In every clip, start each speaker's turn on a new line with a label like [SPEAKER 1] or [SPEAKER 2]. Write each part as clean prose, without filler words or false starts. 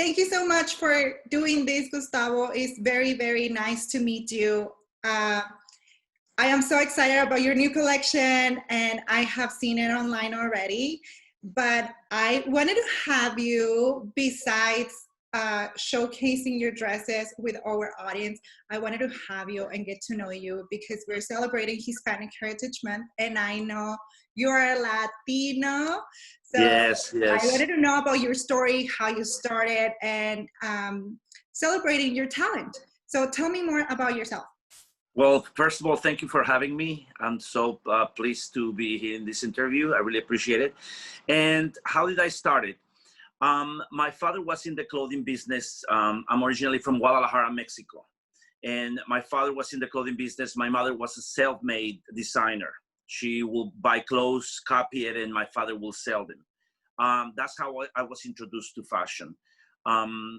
[SPEAKER 1] Thank you so much for doing this, Gustavo. It's very, very nice to meet you. I am so excited about your new collection, and I have seen it online already. But I wanted to have you, besides showcasing your dresses with our audience, I wanted to have you and get to know you because we're celebrating Hispanic Heritage Month, and I know you're a Latino. So
[SPEAKER 2] Yes,
[SPEAKER 1] I
[SPEAKER 2] yes.
[SPEAKER 1] wanted to know about your story, how you started, and celebrating your talent. So tell me more about yourself.
[SPEAKER 2] Well, first of all, thank you for having me. I'm so pleased to be here in this interview. I really appreciate it. And how did I start it? My father was in the clothing business. I'm originally from Guadalajara, Mexico. And my father was in the clothing business. My mother was a self-made designer. She will buy clothes, copy it, and my father will sell them. That's how I was introduced to fashion.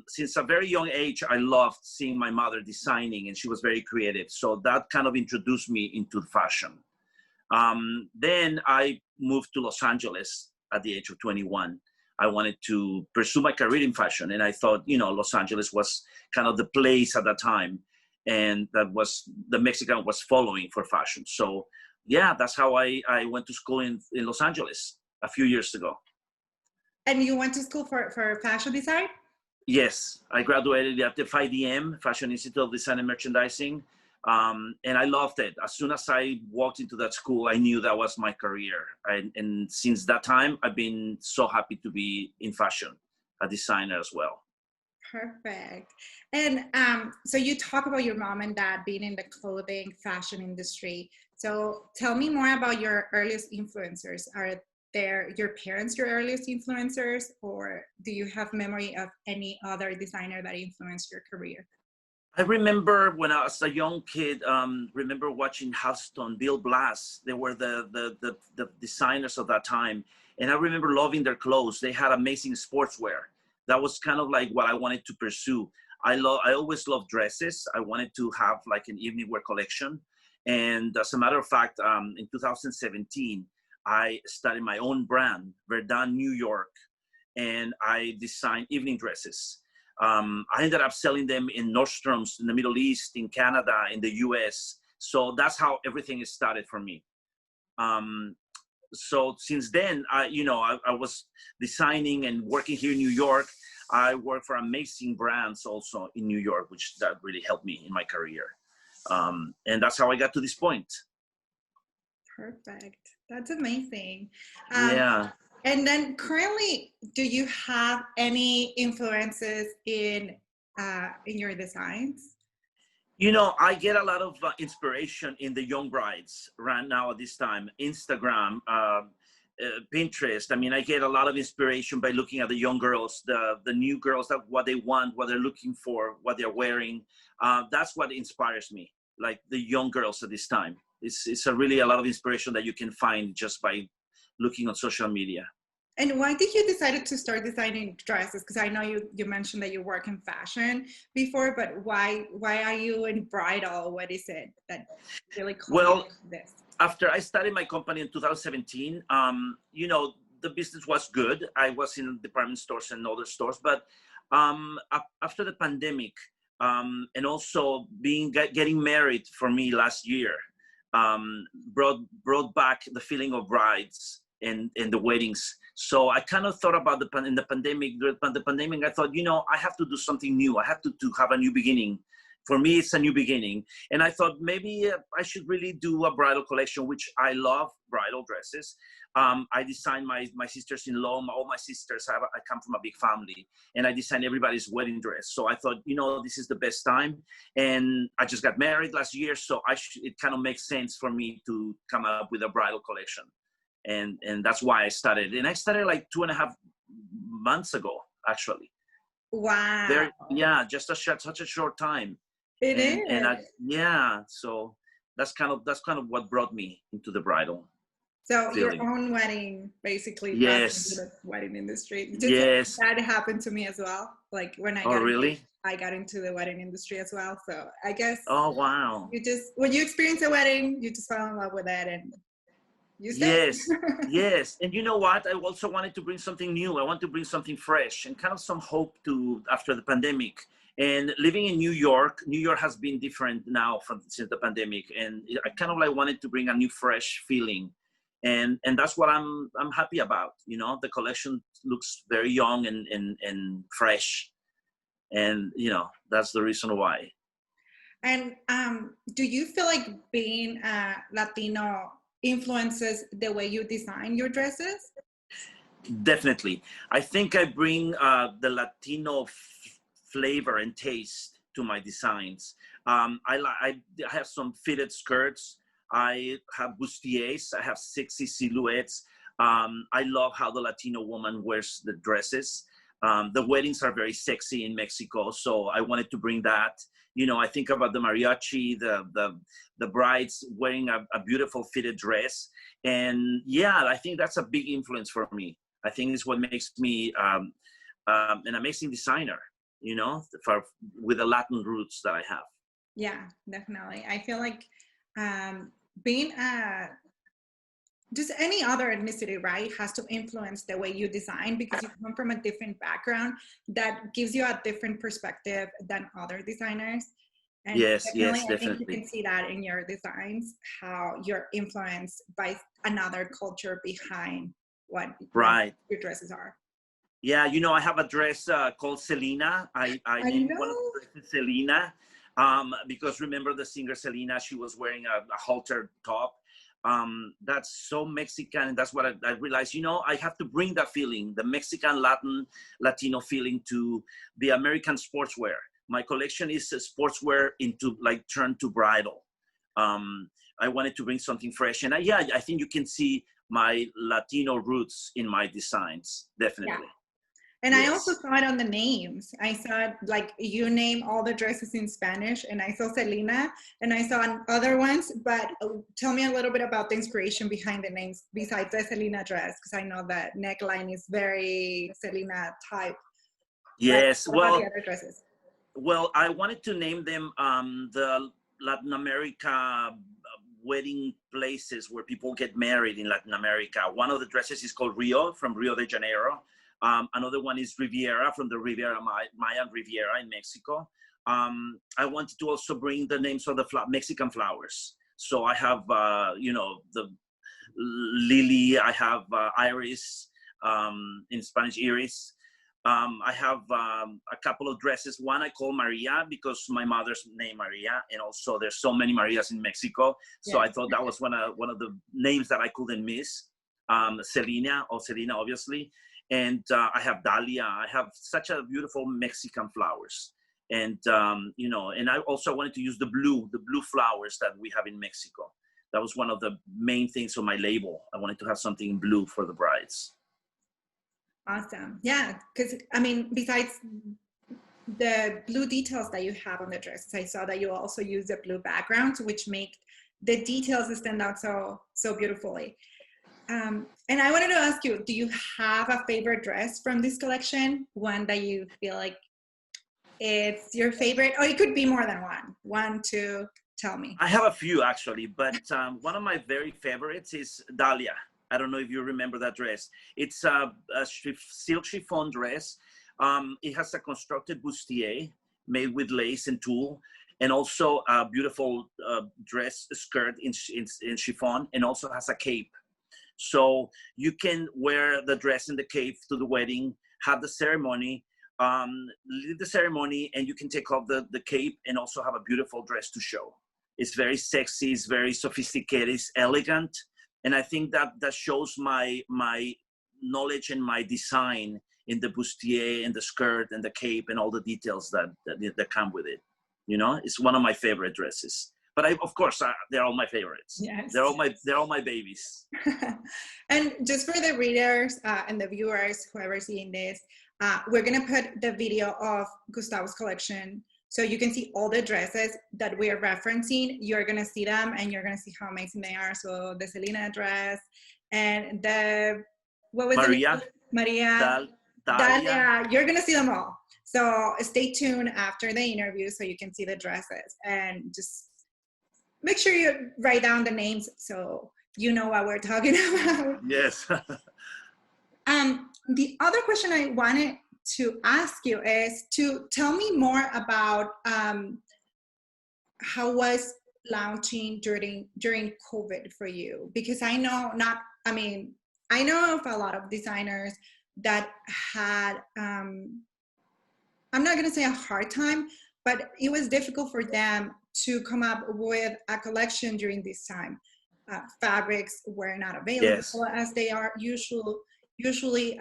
[SPEAKER 2] Since a very young age, I loved seeing my mother designing, and she was very creative. So that kind of introduced me into fashion. Then I moved to Los Angeles at the age of 21. I wanted to pursue my career in fashion. And I thought, you know, Los Angeles was kind of the place at that time. And that was, the Mexican was following for fashion. So yeah, that's how I went to school in Los Angeles a few years ago.
[SPEAKER 1] And you went to school for fashion design?
[SPEAKER 2] Yes, I graduated at the FIDM, Fashion Institute of Design and Merchandising, and I loved it. As soon as I walked into that school, I knew that was my career. And since that time, I've been so happy to be in fashion, a designer as well.
[SPEAKER 1] Perfect. And so you talk about your mom and dad being in the clothing fashion industry. So tell me more about your earliest influencers. Are your parents your earliest influencers, or do you have memory of any other designer that influenced your career?
[SPEAKER 2] I remember when I was a young kid, remember watching Halston, Bill Blass. They were the designers of that time. And I remember loving their clothes. They had amazing sportswear. That was kind of like what I wanted to pursue. I always loved dresses. I wanted to have like an evening wear collection. And as a matter of fact, in 2017, I started my own brand, Verdin, New York, and I designed evening dresses. I ended up selling them in Nordstrom's in the Middle East, in Canada, in the US. So that's how everything started for me. So since then, I was designing and working here in New York. I worked for amazing brands also in New York, which that really helped me in my career. And that's how I got to this point.
[SPEAKER 1] Perfect. That's amazing.
[SPEAKER 2] Yeah.
[SPEAKER 1] And then currently, do you have any influences in your designs?
[SPEAKER 2] You know, I get a lot of inspiration in the young brides right now at this time. Instagram, Pinterest. I mean, I get a lot of inspiration by looking at the young girls, the new girls, that what they want, what they're looking for, what they're wearing. That's what inspires me, like the young girls at this time. It's really a lot of inspiration that you can find just by looking on social media.
[SPEAKER 1] And why did you decide to start designing dresses? Because I know you mentioned that you work in fashion before, but why are you in bridal? What is it that really called you this?
[SPEAKER 2] After I started my company in 2017, you know, the business was good. I was in department stores and other stores, but after the pandemic, and also getting married for me last year, brought back the feeling of brides and the weddings. So I kind of thought about in the pandemic, I thought, you know, I have to do something new. I have to have a new beginning. For me, it's a new beginning. And I thought maybe I should really do a bridal collection, which I love bridal dresses. I designed my sisters-in-law, all my sisters, I come from a big family, and I designed everybody's wedding dress. So I thought, you know, this is the best time. And I just got married last year, so it kind of makes sense for me to come up with a bridal collection. And that's why I started. And I started like 2.5 months ago, actually.
[SPEAKER 1] Wow.
[SPEAKER 2] Yeah, just such a short time.
[SPEAKER 1] It is.
[SPEAKER 2] So that's kind of what brought me into the bridal.
[SPEAKER 1] So
[SPEAKER 2] feeling.
[SPEAKER 1] Your own wedding, basically.
[SPEAKER 2] Yes.
[SPEAKER 1] Into the wedding industry.
[SPEAKER 2] Yes.
[SPEAKER 1] That happened to me as well. Like when I got into the wedding industry as well. So I guess.
[SPEAKER 2] Oh wow.
[SPEAKER 1] When you experience a wedding, you just fall in love with it, and use it.
[SPEAKER 2] Yes, yes. And you know what? I also wanted to bring something new. I want to bring something fresh and kind of some hope to after the pandemic. And living in New York has been different now since the pandemic. And I kind of like wanted to bring a new, fresh feeling. And that's what I'm happy about. You know, the collection looks very young and fresh. And, you know, that's the reason why.
[SPEAKER 1] And do you feel like being Latino influences the way you design your dresses?
[SPEAKER 2] Definitely. I think I bring the Latino flavor and taste to my designs. I have some fitted skirts. I have bustiers. I have sexy silhouettes. I love how the Latino woman wears the dresses. The weddings are very sexy in Mexico, so I wanted to bring that. You know, I think about the mariachi, the brides wearing a beautiful fitted dress. And yeah, I think that's a big influence for me. I think it's what makes me an amazing designer, you know, with the Latin roots that I have.
[SPEAKER 1] Yeah, definitely. I feel like being just any other ethnicity, right, has to influence the way you design because you come from a different background that gives you a different perspective than other designers. And
[SPEAKER 2] Yes,
[SPEAKER 1] definitely,
[SPEAKER 2] yes,
[SPEAKER 1] I think you
[SPEAKER 2] definitely.
[SPEAKER 1] can see that in your designs, how you're influenced by another culture behind what
[SPEAKER 2] Right.
[SPEAKER 1] your dresses are.
[SPEAKER 2] Yeah, you know, I have a dress called Selena. I
[SPEAKER 1] I
[SPEAKER 2] named one of
[SPEAKER 1] know.
[SPEAKER 2] the dresses Selena because remember the singer Selena, she was wearing a halter top. That's so Mexican, and that's what I realized. You know, I have to bring that feeling, the Mexican Latino feeling to the American sportswear. My collection is sportswear into like turned to bridal. I wanted to bring something fresh, and yeah, I think you can see my Latino roots in my designs,
[SPEAKER 1] Yeah.
[SPEAKER 2] definitely.
[SPEAKER 1] And I also
[SPEAKER 2] Yes.
[SPEAKER 1] saw it on the names. I saw it, like you name all the dresses in Spanish, and I saw Selena, and I saw other ones. But tell me a little bit about the inspiration behind the names besides the Selena dress, because I know that neckline is very Selena type. But
[SPEAKER 2] Yes.
[SPEAKER 1] what about the other dresses?
[SPEAKER 2] Well, I wanted to name them the Latin America wedding places where people get married in Latin America. One of the dresses is called Rio, from Rio de Janeiro. Another one is Riviera, from the Riviera, Mayan Riviera in Mexico. I wanted to also bring the names of the Mexican flowers. So I have, you know, the lily, I have iris, in Spanish, iris. I have a couple of dresses. One I call Maria because my mother's name Maria, and also there's so many Marias in Mexico. So
[SPEAKER 1] Yes.
[SPEAKER 2] I thought that was one of the names that I couldn't miss. Selena, obviously. And I have Dalia. I have such a beautiful Mexican flowers. And, you know, and I also wanted to use the blue flowers that we have in Mexico. That was one of the main things on my label. I wanted to have something in blue for the brides.
[SPEAKER 1] Awesome. Yeah, because I mean, besides the blue details that you have on the dresses, I saw that you also use the blue backgrounds, which make the details stand out so beautifully. And I wanted to ask you, do you have a favorite dress from this collection? One that you feel like it's your favorite, or it could be more than one. One, two, tell me.
[SPEAKER 2] I have a few actually, but one of my very favorites is Dalia. I don't know if you remember that dress. It's a silk chiffon dress. It has a constructed bustier made with lace and tulle, and also a beautiful dress skirt in chiffon, and also has a cape. So you can wear the dress and the cape to the wedding, have the ceremony, lead the ceremony, and you can take off the cape and also have a beautiful dress to show. It's very sexy, it's very sophisticated, it's elegant. And I think that shows my knowledge and my design in the bustier and the skirt and the cape and all the details that come with it. You know, it's one of my favorite dresses. But of course, they're all my favorites.
[SPEAKER 1] Yes.
[SPEAKER 2] They're all my babies.
[SPEAKER 1] And just for the readers and the viewers, whoever's seeing this, we're gonna put the video of Gustavo's collection, so you can see all the dresses that we are referencing. You're gonna see them, and you're gonna see how amazing they are. So the Selena dress, and the what was
[SPEAKER 2] Maria,
[SPEAKER 1] it? Maria,
[SPEAKER 2] Dalia.
[SPEAKER 1] You're gonna see them all. So stay tuned after the interview so you can see the dresses, and just make sure you write down the names so you know what we're talking about.
[SPEAKER 2] Yes.
[SPEAKER 1] The other question I wanted to ask you is to tell me more about how was launching during COVID for you? Because I know I know of a lot of designers that had, I'm not going to say a hard time, but it was difficult for them to come up with a collection during this time. Fabrics were not available
[SPEAKER 2] Yes.
[SPEAKER 1] as they are usually.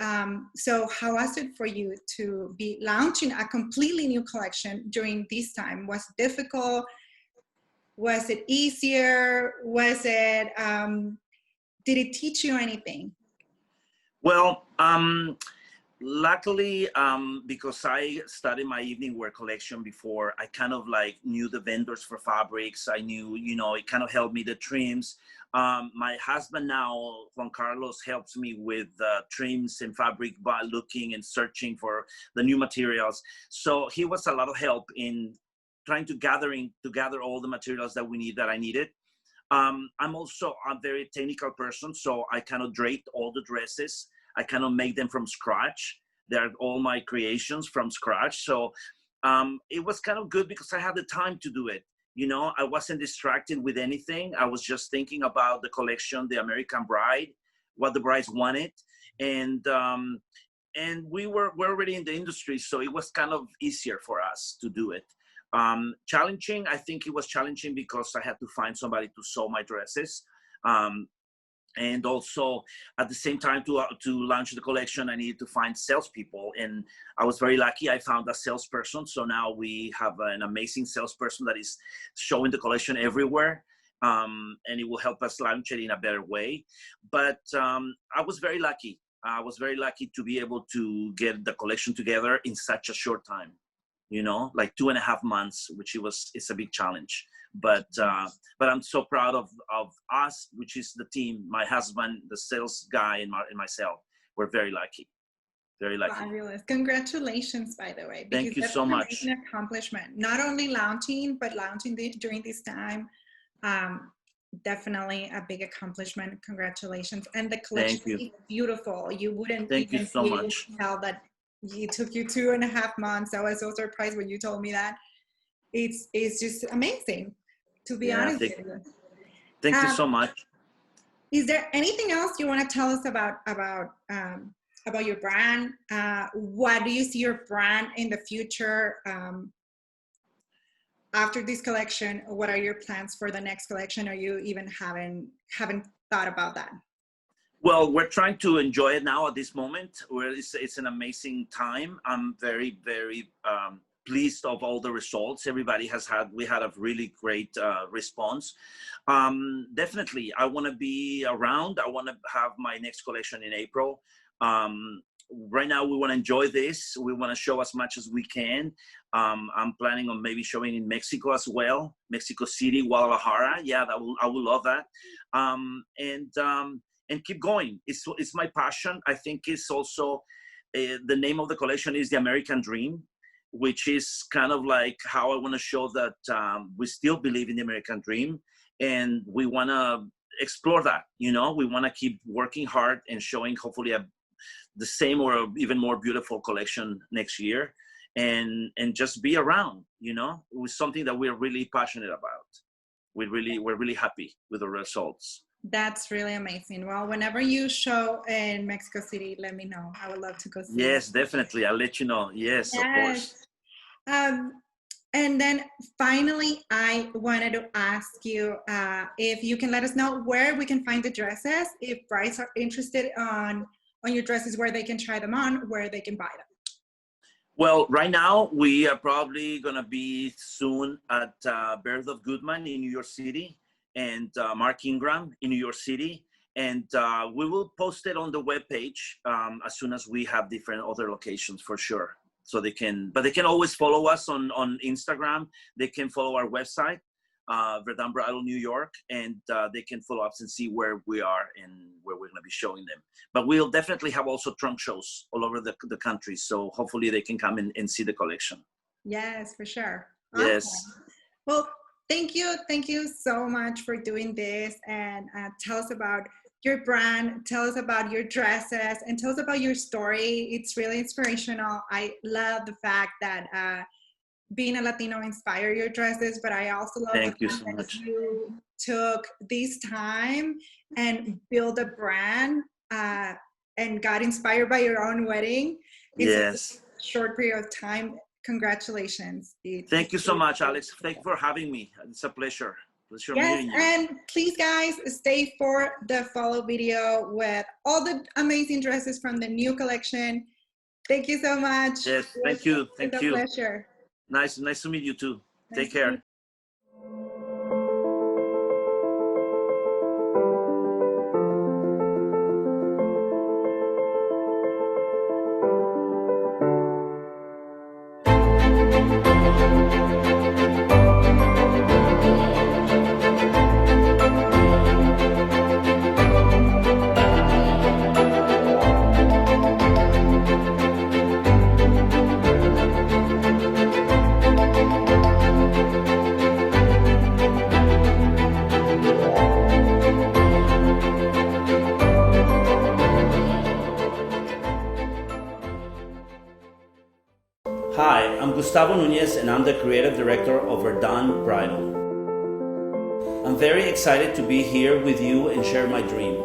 [SPEAKER 1] So how was it for you to be launching a completely new collection during this time? Was it difficult? Was it easier? Was it, did it teach you anything?
[SPEAKER 2] Well, luckily, because I studied my evening wear collection before, I kind of like knew the vendors for fabrics. I knew, you know, it kind of helped me the trims. My husband now, Juan Carlos, helps me with trims and fabric by looking and searching for the new materials. So he was a lot of help in trying to gather all the materials that I needed. I'm also a very technical person, so I kind of draped all the dresses. I kind of make them from scratch. They're all my creations from scratch. So it was kind of good because I had the time to do it. You know, I wasn't distracted with anything. I was just thinking about the collection, the American Bride, what the brides wanted. And we're already in the industry, so it was kind of easier for us to do it. Challenging, I think it was challenging because I had to find somebody to sew my dresses. And also at the same time to launch the collection, I needed to find salespeople. And I was very lucky. I found a salesperson. So now we have an amazing salesperson that is showing the collection everywhere. And it will help us launch it in a better way. But I was very lucky. I was very lucky to be able to get the collection together in such a short time. You know, like 2.5 months, which it's a big challenge. But I'm so proud of us, which is the team, my husband, the sales guy, and myself. We're very lucky. Very lucky.
[SPEAKER 1] Fabulous. Congratulations, by the way.
[SPEAKER 2] Thank you so much.
[SPEAKER 1] It's an amazing accomplishment. Not only launching, but launching during this time. Definitely a big accomplishment. Congratulations. And the collection is beautiful. You wouldn't even be able to tell that it took you 2.5 months. I was so surprised when you told me that. It's just amazing, to be honest with you.
[SPEAKER 2] Thank you so much.
[SPEAKER 1] Is there anything else you want to tell us about your brand? What do you see your brand in the future? After this collection, what are your plans for the next collection? Or you even haven't thought about that?
[SPEAKER 2] Well, we're trying to enjoy it now at this moment. It's an amazing time. I'm very, very pleased of all the results we had a really great response. Definitely, I want to be around. I want to have my next collection in April. Right now, we want to enjoy this. We want to show as much as we can. I'm planning on maybe showing in Mexico as well, Mexico City, Guadalajara. Yeah, I would love that. And keep going. It's my passion. I think it's also the name of the collection is The American Dream, which is kind of like how I want to show that we still believe in the American dream, and we want to explore that. You know, we want to keep working hard and showing hopefully the same or even more beautiful collection next year, and just be around. You know, it was something that we're really passionate about. We're really happy with the results.
[SPEAKER 1] That's really amazing. Well, whenever you show in Mexico City, let me know. I would love to go see
[SPEAKER 2] Yes, definitely. I'll let you know. Yes, of course.
[SPEAKER 1] And then finally, I wanted to ask you if you can let us know where we can find the dresses, if brides are interested on your dresses, where they can try them on, where they can buy them.
[SPEAKER 2] Well, right now, we are probably going to be soon at Birth of Goodman in New York City, and Mark Ingram in New York City. And we will post it on the webpage as soon as we have different other locations for sure. So they can always follow us on Instagram. They can follow our website, Verdin Bridal New York, and they can follow us and see where we are and where we're going to be showing them. But we'll definitely have also trunk shows all over the country. So hopefully they can come and see the collection.
[SPEAKER 1] Yes, for sure.
[SPEAKER 2] Yes.
[SPEAKER 1] Awesome. Well, Thank you so much for doing this, and tell us about your brand, tell us about your dresses, and tell us about your story. It's really inspirational. I love the fact that being a Latino inspired your dresses, but I also love the
[SPEAKER 2] Thank you
[SPEAKER 1] fact
[SPEAKER 2] so
[SPEAKER 1] that
[SPEAKER 2] much.
[SPEAKER 1] you took this time and built a brand and got inspired by your own wedding in such
[SPEAKER 2] Yes.
[SPEAKER 1] a short period of time. Congratulations.
[SPEAKER 2] Thank you so much, Alex. Thank you for having me. It's a pleasure. Pleasure
[SPEAKER 1] Yes,
[SPEAKER 2] meeting you.
[SPEAKER 1] and please guys, stay for the follow video with all the amazing dresses from the new collection. Thank you so much.
[SPEAKER 2] Yes, thank you. Thank
[SPEAKER 1] It's a
[SPEAKER 2] you.
[SPEAKER 1] pleasure.
[SPEAKER 2] Nice to meet you too.
[SPEAKER 1] Nice
[SPEAKER 2] Take
[SPEAKER 1] to meet
[SPEAKER 2] care.
[SPEAKER 1] you.
[SPEAKER 2] Hi, I'm Gustavo Nunez and I'm the creative director of Verdin Bridal. I'm very excited to be here with you and share my dream.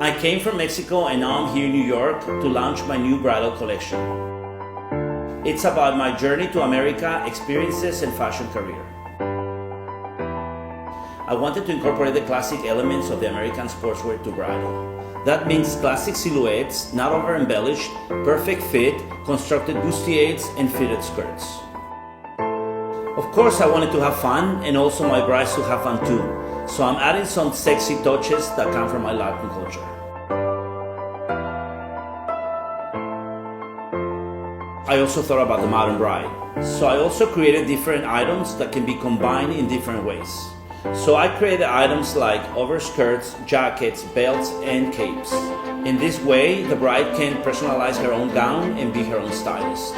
[SPEAKER 2] I came from Mexico and now I'm here in New York to launch my new bridal collection. It's about my journey to America, experiences, and fashion career. I wanted to incorporate the classic elements of the American sportswear to bridal. That means classic silhouettes, not over embellished, perfect fit, constructed bustiers, and fitted skirts. Of course, I wanted to have fun and also my brides to have fun too. So I'm adding some sexy touches that come from my Latin culture. I also thought about the modern bride. So I also created different items that can be combined in different ways. So I created items like overskirts, jackets, belts, and capes. In this way, the bride can personalize her own gown and be her own stylist.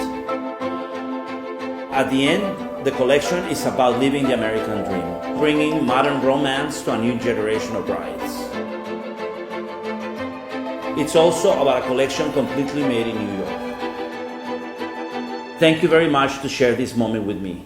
[SPEAKER 2] At the end, the collection is about living the American dream, bringing modern romance to a new generation of brides. It's also about a collection completely made in New York. Thank you very much to share this moment with me.